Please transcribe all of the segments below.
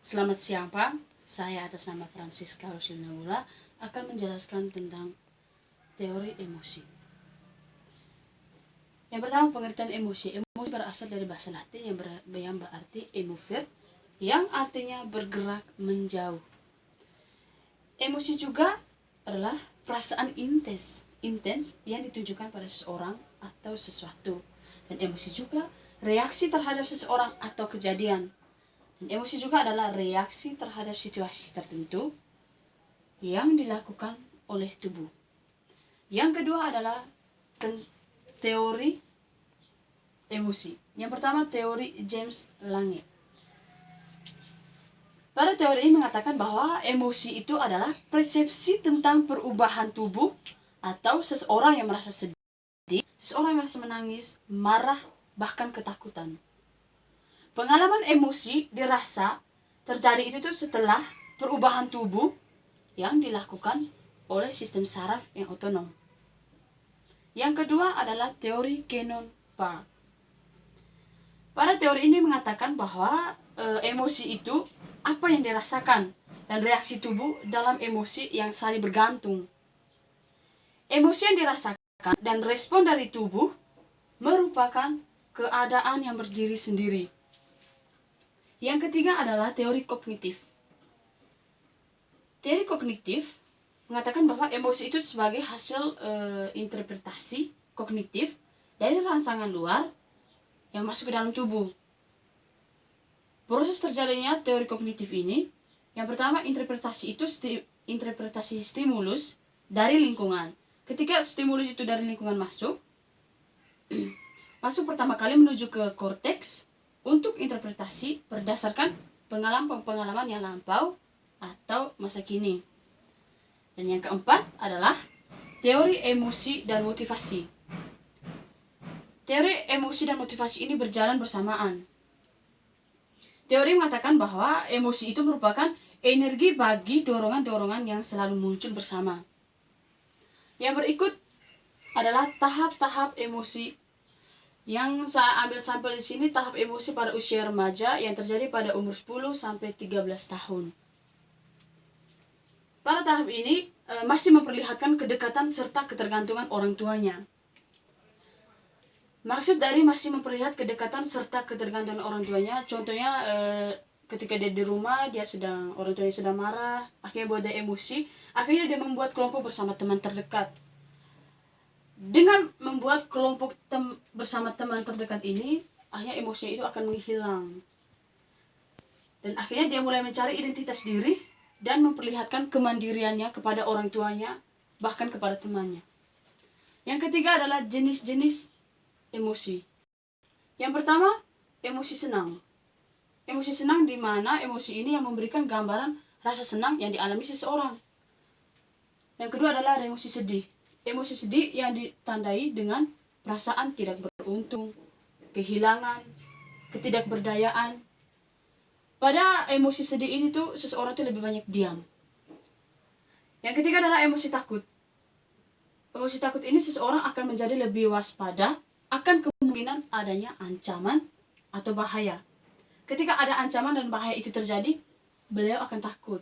Selamat siang Pak, saya atas nama Francisca Roslina Wula akan menjelaskan tentang teori emosi. Yang pertama, pengertian emosi. Emosi berasal dari bahasa Latin yang berarti emovere, yang artinya bergerak menjauh. Emosi juga adalah perasaan intens yang ditujukan pada seseorang atau sesuatu. Dan emosi juga reaksi terhadap seseorang atau kejadian. Dan emosi juga adalah reaksi terhadap situasi tertentu yang dilakukan oleh tubuh. Yang kedua adalah teori emosi. Yang pertama, teori James Lange. Pada teori ini mengatakan bahwa emosi itu adalah persepsi tentang perubahan tubuh atau seseorang yang merasa sedih, seseorang yang merasa menangis, marah, bahkan ketakutan. Pengalaman emosi dirasa terjadi itu setelah perubahan tubuh yang dilakukan oleh sistem saraf yang otonom. Yang kedua adalah teori Cannon Park. Pada teori ini mengatakan bahwa emosi itu apa yang dirasakan dan reaksi tubuh dalam emosi yang saling bergantung. Emosi yang dirasakan dan respon dari tubuh merupakan keadaan yang berdiri sendiri. Yang ketiga adalah teori kognitif. Teori kognitif mengatakan bahwa emosi itu sebagai hasil interpretasi kognitif dari rangsangan luar yang masuk ke dalam tubuh. Proses terjadinya teori kognitif ini, yang pertama, interpretasi itu interpretasi stimulus dari lingkungan. Ketika stimulus itu dari lingkungan masuk pertama kali menuju ke korteks untuk interpretasi berdasarkan pengalaman yang lampau atau masa kini. Dan yang keempat adalah teori emosi dan motivasi. Teori emosi dan motivasi ini berjalan bersamaan. Teori mengatakan bahwa emosi itu merupakan energi bagi dorongan-dorongan yang selalu muncul bersama. Yang berikut adalah tahap-tahap emosi yang saya ambil sampel di sini. Tahap emosi pada usia remaja yang terjadi pada umur 10 sampai 13 tahun. Pada tahap ini masih memperlihatkan kedekatan serta ketergantungan orang tuanya. Maksud dari masih memperlihat kedekatan serta ketergantungan orang tuanya, contohnya ketika dia di rumah, orang tuanya sedang marah, akhirnya buat dia emosi, akhirnya dia membuat kelompok bersama teman terdekat. Dengan membuat kelompok bersama teman terdekat ini, akhirnya emosinya itu akan menghilang. Dan akhirnya dia mulai mencari identitas diri dan memperlihatkan kemandiriannya kepada orang tuanya, bahkan kepada temannya. Yang ketiga adalah jenis-jenis emosi. Yang pertama, emosi senang. Emosi senang di mana emosi ini yang memberikan gambaran rasa senang yang dialami seseorang. Yang kedua adalah emosi sedih. Emosi sedih yang ditandai dengan perasaan tidak beruntung, kehilangan, ketidakberdayaan. Pada emosi sedih ini tuh seseorang tuh lebih banyak diam. Yang ketiga adalah emosi takut. Emosi takut ini seseorang akan menjadi lebih waspada akan kemungkinan adanya ancaman atau bahaya. Ketika ada ancaman dan bahaya itu terjadi, beliau akan takut.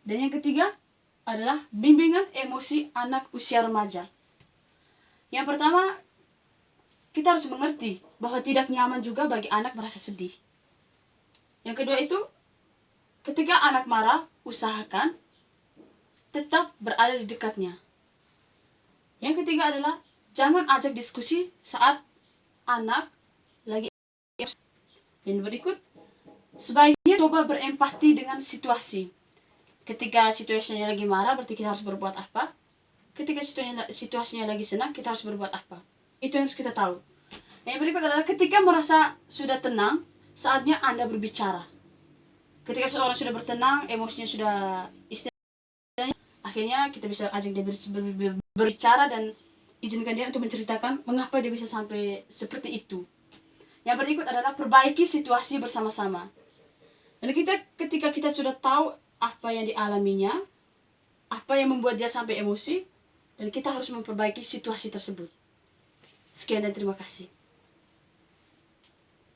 Dan yang ketiga adalah bimbingan emosi anak usia remaja. Yang pertama, kita harus mengerti bahwa tidak nyaman juga bagi anak merasa sedih. Yang kedua itu, ketika anak marah, usahakan tetap berada di dekatnya. Yang ketiga adalah jangan ajak diskusi saat anak lagi emosi. Dan berikut, sebaiknya coba berempati dengan situasi. Ketika situasinya lagi marah, berarti kita harus berbuat apa? Ketika situasinya lagi senang, kita harus berbuat apa? Itu yang harus kita tahu. Yang berikut adalah ketika merasa sudah tenang, saatnya Anda berbicara. Ketika seseorang sudah bertenang, emosinya sudah istilahnya, akhirnya kita bisa ajak dia berbicara dan izinkan dia untuk menceritakan mengapa dia bisa sampai seperti itu. Yang berikut adalah perbaiki situasi bersama-sama. Dan ketika kita sudah tahu apa yang dialaminya, apa yang membuat dia sampai emosi, dan kita harus memperbaiki situasi tersebut. Sekian dan terima kasih.